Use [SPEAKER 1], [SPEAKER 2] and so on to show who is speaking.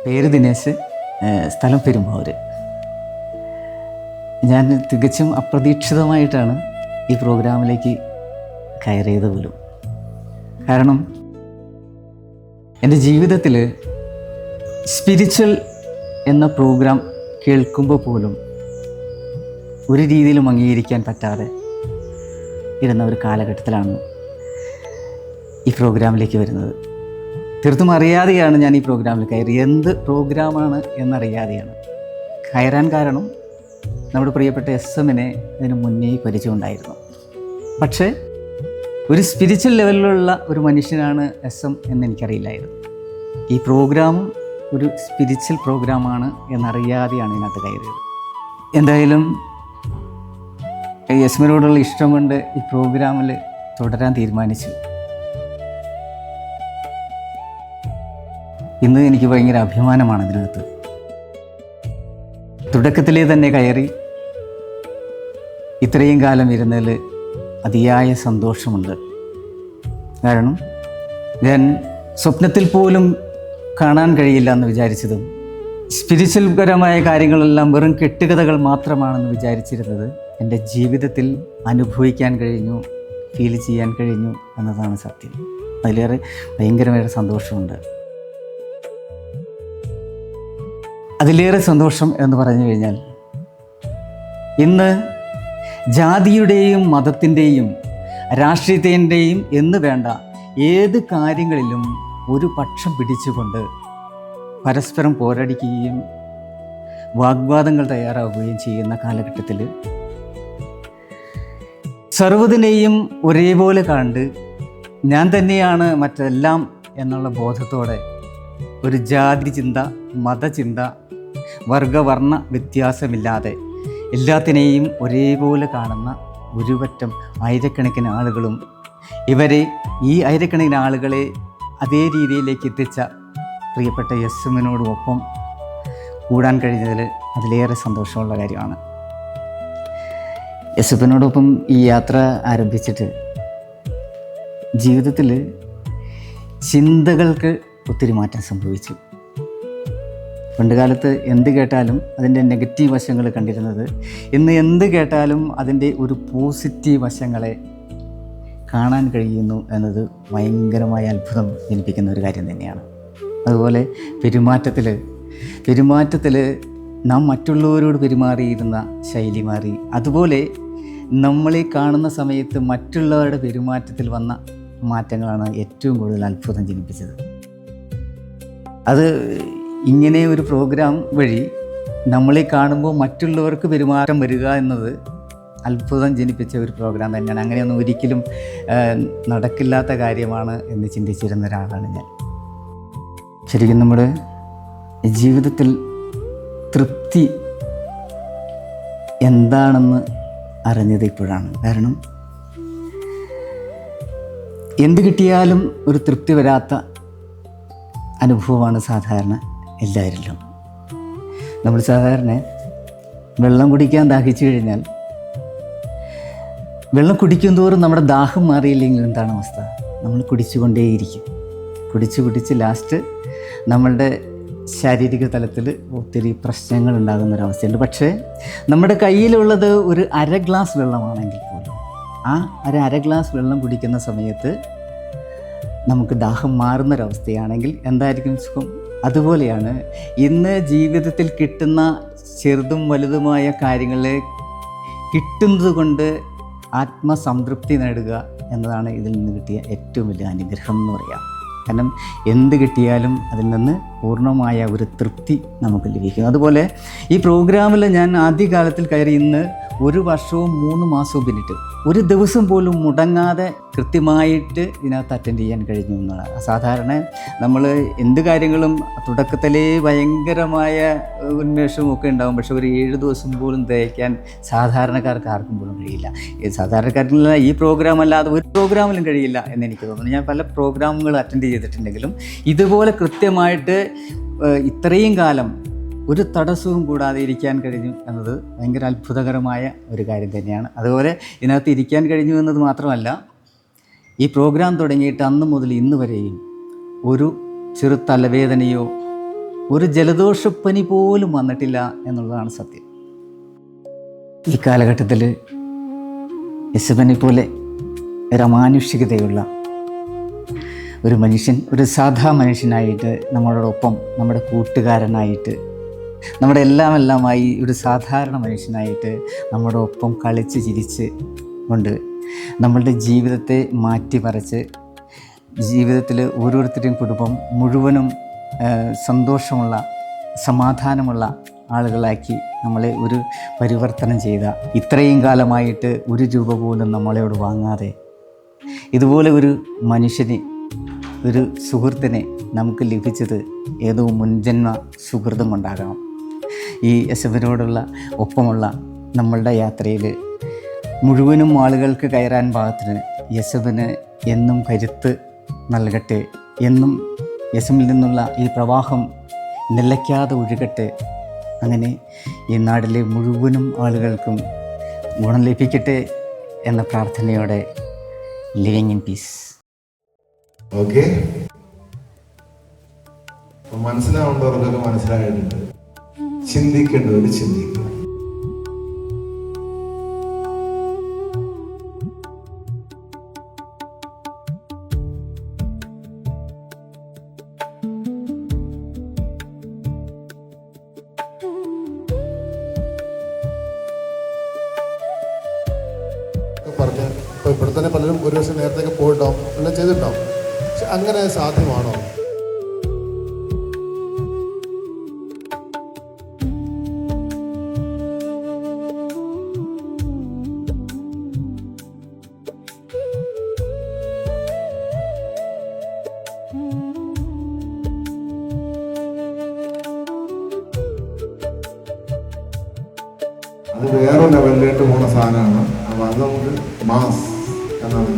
[SPEAKER 1] പേര് ദിനേശ്, സ്ഥലം പെരുമ്പാവൂർ. ഞാൻ തികച്ചും അപ്രതീക്ഷിതമായിട്ടാണ് ഈ പ്രോഗ്രാമിലേക്ക് കയറിയത് പോലും. കാരണം എൻ്റെ ജീവിതത്തിൽ സ്പിരിച്വൽ എന്ന പ്രോഗ്രാം കേൾക്കുമ്പോൾ പോലും ഒരു രീതിയിലും അംഗീകരിക്കാൻ പറ്റാതെ ഇരുന്ന ഒരു കാലഘട്ടത്തിലാണ് ഈ പ്രോഗ്രാമിലേക്ക് വരുന്നത്. തീർത്തും അറിയാതെയാണ് ഞാൻ ഈ പ്രോഗ്രാമിൽ കയറി. എന്ത് പ്രോഗ്രാമാണ് എന്നറിയാതെയാണ് കയറാൻ. കാരണം നമ്മുടെ പ്രിയപ്പെട്ട SM-നെ ഇതിന് മുന്നേ പരിചയമുണ്ടായിരുന്നു. പക്ഷേ ഒരു സ്പിരിച്വൽ ലെവലിലുള്ള ഒരു മനുഷ്യനാണ് SM എന്നെനിക്കറിയില്ലായിരുന്നു. ഈ പ്രോഗ്രാമും ഒരു സ്പിരിച്വൽ പ്രോഗ്രാമാണ് എന്നറിയാതെയാണ് ഇതിനകത്ത് കയറിയത്. എന്തായാലും SM-നോടുള്ള ഇഷ്ടം കൊണ്ട് ഈ പ്രോഗ്രാമിൽ തുടരാൻ തീരുമാനിച്ചു. ഇന്ന് എനിക്ക് ഭയങ്കര അഭിമാനമാണ് ഇതിനകത്ത്. തുടക്കത്തിലേ തന്നെ കയറി ഇത്രയും കാലം ഇരുന്നതിൽ അതിയായ സന്തോഷമുണ്ട്. കാരണം ഞാൻ സ്വപ്നത്തിൽ പോലും കാണാൻ കഴിയില്ല എന്ന് വിചാരിച്ചതും സ്പിരിച്വൽ പരമായ കാര്യങ്ങളെല്ലാം വെറും കെട്ടുകഥകൾ മാത്രമാണെന്ന് വിചാരിച്ചിരുന്നത് എൻ്റെ ജീവിതത്തിൽ അനുഭവിക്കാൻ കഴിഞ്ഞു, ഫീൽ ചെയ്യാൻ കഴിഞ്ഞു എന്നതാണ് സത്യം. അതിലേറെ ഭയങ്കരമായ സന്തോഷമുണ്ട്. അതിലേറെ സന്തോഷം എന്ന് പറഞ്ഞു കഴിഞ്ഞാൽ ഇന്ന് ജാതിയുടെയും മതത്തിൻ്റെയും രാഷ്ട്രീയത്തിൻ്റെയും എന്ന് വേണ്ട ഏത് കാര്യങ്ങളിലും ഒരു പക്ഷം പിടിച്ചുകൊണ്ട് പരസ്പരം പോരടിക്കുകയും വാഗ്വാദങ്ങൾ തയ്യാറാവുകയും ചെയ്യുന്ന കാലഘട്ടത്തിൽ സർവ്വതിനെയും ഒരേപോലെ കണ്ട് ഞാൻ തന്നെയാണ് മറ്റെല്ലാം എന്നുള്ള ബോധത്തോടെ ഒരു ജാതി ചിന്ത, മതചിന്ത, വർഗവർണ്ണ വ്യത്യാസമില്ലാതെ എല്ലാത്തിനെയും ഒരേപോലെ കാണുന്ന ഒരുപറ്റം ആയിരക്കണക്കിന് ആളുകളും ഈ ആയിരക്കണക്കിന് ആളുകളെ അതേ രീതിയിലേക്ക് എത്തിച്ച പ്രിയപ്പെട്ട SM-നോടൊപ്പം കൂടാൻ കഴിഞ്ഞതിൽ അതിലേറെ സന്തോഷമുള്ള കാര്യമാണ്. SM-നോടൊപ്പം ഈ യാത്ര ആരംഭിച്ചിട്ട് ജീവിതത്തിൽ ചിന്തകൾക്ക് ഒത്തിരി മാറ്റം സംഭവിച്ചു. പണ്ടുകാലത്ത് എന്ത് കേട്ടാലും അതിൻ്റെ നെഗറ്റീവ് വശങ്ങൾ കണ്ടിരുന്നത് ഇന്ന് എന്ത് കേട്ടാലും അതിൻ്റെ ഒരു പോസിറ്റീവ് വശങ്ങളെ കാണാൻ കഴിയുന്നു എന്നത് ഭയങ്കരമായ അത്ഭുതം ജനിപ്പിക്കുന്ന ഒരു കാര്യം തന്നെയാണ്. അതുപോലെ പെരുമാറ്റത്തിൽ നാം മറ്റുള്ളവരോട് പെരുമാറിയിരുന്ന ശൈലി മാറി. അതുപോലെ നമ്മളെ കാണുന്ന സമയത്ത് മറ്റുള്ളവരുടെ പെരുമാറ്റത്തിൽ വന്ന മാറ്റങ്ങളാണ് ഏറ്റവും കൂടുതൽ അത്ഭുതം ജനിപ്പിച്ചത്. അത് ഇങ്ങനെ ഒരു പ്രോഗ്രാം വഴി നമ്മളെ കാണുമ്പോൾ മറ്റുള്ളവർക്ക് പെരുമാറ്റം വരിക എന്നത് അത്ഭുതം ജനിപ്പിച്ച ഒരു പ്രോഗ്രാം തന്നെയാണ്. അങ്ങനെയൊന്നും ഒരിക്കലും നടക്കില്ലാത്ത കാര്യമാണ് എന്ന് ചിന്തിച്ചിരുന്ന ഒരാളാണ് ഞാൻ. ശരിക്കും നമ്മുടെ ജീവിതത്തിൽ തൃപ്തി എന്താണെന്ന് അറിഞ്ഞത് ഇപ്പോഴാണ്. കാരണം എന്ത് കിട്ടിയാലും ഒരു തൃപ്തി വരാത്ത അനുഭവമാണ് സാധാരണ എല്ലാവരിലും. നമ്മൾ സാധാരണ വെള്ളം കുടിക്കാൻ ദാഹിച്ചു കഴിഞ്ഞാൽ വെള്ളം കുടിക്കും തോറും നമ്മുടെ ദാഹം മാറിയില്ലെങ്കിൽ എന്താണ് അവസ്ഥ? നമ്മൾ കുടിച്ചുകൊണ്ടേയിരിക്കും. കുടിച്ച് ലാസ്റ്റ് നമ്മളുടെ ശാരീരിക തലത്തിൽ ഒത്തിരി പ്രശ്നങ്ങൾ ഉണ്ടാകുന്നൊരവസ്ഥയുണ്ട്. പക്ഷേ നമ്മുടെ കയ്യിലുള്ളത് ഒരു അര ഗ്ലാസ് വെള്ളമാണെങ്കിൽ പോലും ആ അര ഗ്ലാസ് വെള്ളം കുടിക്കുന്ന സമയത്ത് നമുക്ക് ദാഹം മാറുന്നൊരവസ്ഥയാണെങ്കിൽ എന്തായിരിക്കും സുഖം? അതുപോലെയാണ് ഇന്ന് ജീവിതത്തിൽ കിട്ടുന്ന ചെറുതും വലുതുമായ കാര്യങ്ങളെ കിട്ടുന്നത് കൊണ്ട് ആത്മസംതൃപ്തി നേടുക എന്നതാണ് ഇതിൽ നിന്ന് കിട്ടിയ ഏറ്റവും വലിയ അനുഗ്രഹം എന്ന് പറയാം. കാരണം എന്ത് കിട്ടിയാലും അതിൽ നിന്ന് പൂർണ്ണമായ ഒരു തൃപ്തി നമുക്ക് ലഭിക്കും. അതുപോലെ ഈ പ്രോഗ്രാമിൽ ഞാൻ ആദ്യകാലത്തിൽ കയറി ഇന്ന് 1 വർഷവും 3 മാസവും പിന്നിട്ട് ഒരു ദിവസം പോലും മുടങ്ങാതെ കൃത്യമായിട്ട് ഇതിനകത്ത് അറ്റൻഡ് ചെയ്യാൻ കഴിഞ്ഞു എന്നുള്ളതാണ്. സാധാരണ നമ്മൾ എന്ത് കാര്യങ്ങളും തുടക്കത്തിലേ ഭയങ്കരമായ ഉന്മേഷവും ഒക്കെ ഉണ്ടാകും. പക്ഷെ ഒരു 7 ദിവസം പോലും തയ്ക്കാൻ സാധാരണക്കാർക്ക് ആർക്കും പോലും കഴിയില്ല. സാധാരണക്കാർക്കുള്ള ഈ പ്രോഗ്രാം അല്ലാതെ ഒരു പ്രോഗ്രാമിലും കഴിയില്ല എന്നെനിക്ക് തോന്നുന്നു. ഞാൻ പല പ്രോഗ്രാമുകൾ അറ്റൻഡ് ചെയ്തിട്ടുണ്ടെങ്കിലും ഇതുപോലെ കൃത്യമായിട്ട് ഇത്രയും കാലം ഒരു തടസ്സവും കൂടാതെ ഇരിക്കാൻ കഴിഞ്ഞു എന്നത് ഭയങ്കര അത്ഭുതകരമായ ഒരു കാര്യം തന്നെയാണ്. അതുപോലെ ഇതിനകത്ത് ഇരിക്കാൻ കഴിഞ്ഞു എന്നത് മാത്രമല്ല, ഈ പ്രോഗ്രാം തുടങ്ങിയിട്ട് അന്ന് മുതൽ ഇന്ന് വരെയും ഒരു ചെറു തലവേദനയോ ഒരു ജലദോഷപ്പനി പോലും വന്നിട്ടില്ല എന്നുള്ളതാണ് സത്യം. ഈ കാലഘട്ടത്തിൽ യെശുവിനെ പോലെ ഒരു അമാനുഷികതയുള്ള ഒരു മനുഷ്യൻ, ഒരു സാധാ മനുഷ്യനായിട്ട് നമ്മളോടൊപ്പം, നമ്മുടെ കൂട്ടുകാരനായിട്ട്, നമ്മുടെ എല്ലാമായി ഒരു സാധാരണ മനുഷ്യനായിട്ട് നമ്മുടെ ഒപ്പം കളിച്ച് ചിരിച്ച് കൊണ്ട് നമ്മളുടെ ജീവിതത്തെ മാറ്റിമറിച്ച് ജീവിതത്തിൽ ഓരോരുത്തരുടെയും കുടുംബം മുഴുവനും സന്തോഷമുള്ള, സമാധാനമുള്ള ആളുകളാക്കി നമ്മളെ ഒരു പരിവർത്തനം ചെയ്ത, ഇത്രയും കാലമായിട്ട് ഒരു രൂപ പോലും നമ്മളോട് വാങ്ങാതെ ഇതുപോലെ ഒരു മനുഷ്യനെ, ഒരു സുഹൃത്തിനെ നമുക്ക് ലഭിച്ചത് ഏതോ മുൻജന്മ സുഹൃതം കൊണ്ടാകണം. ഈ യെശുവിനോടുള്ള ഒപ്പമുള്ള നമ്മളുടെ യാത്രയിൽ മുഴുവനും ആളുകൾക്ക് കയറാൻ പാകത്തിന് യെശുവിന് എന്നും കരുത്ത് നൽകട്ടെ. എന്നും യെശുവിൽ നിന്നുള്ള ഈ പ്രവാഹം നിലയ്ക്കാതെ ഒഴുകട്ടെ. അങ്ങനെ ഈ നാട്ടിലെ മുഴുവനും ആളുകൾക്കും ഗുണം ലഭിക്കട്ടെ എന്ന പ്രാർത്ഥനയോടെ ലിവിങ് ഇൻ പീസ്.
[SPEAKER 2] ഓക്കെ, മനസ്സിലാവേണ്ടവർക്കൊക്കെ മനസ്സിലായിട്ടുണ്ട്. ചിന്തിക്കേണ്ടവർ ചിന്തിക്കുക.
[SPEAKER 3] പറഞ്ഞ് ഇപ്പോൾ ഇവിടെ തന്നെ പലരും ഒരു വർഷം നേരത്തേക്ക് പോയിട്ടുണ്ടാവും, എല്ലാം ചെയ്തിട്ടുണ്ടാവും. പക്ഷെ അങ്ങനെ സാധ്യമാണോ?
[SPEAKER 2] അത് വേറെ ലെവലിലേക്ക് പോകുന്ന സാധനമാണ്. അപ്പോൾ അത് നമുക്ക് മാസ് എന്നാണ്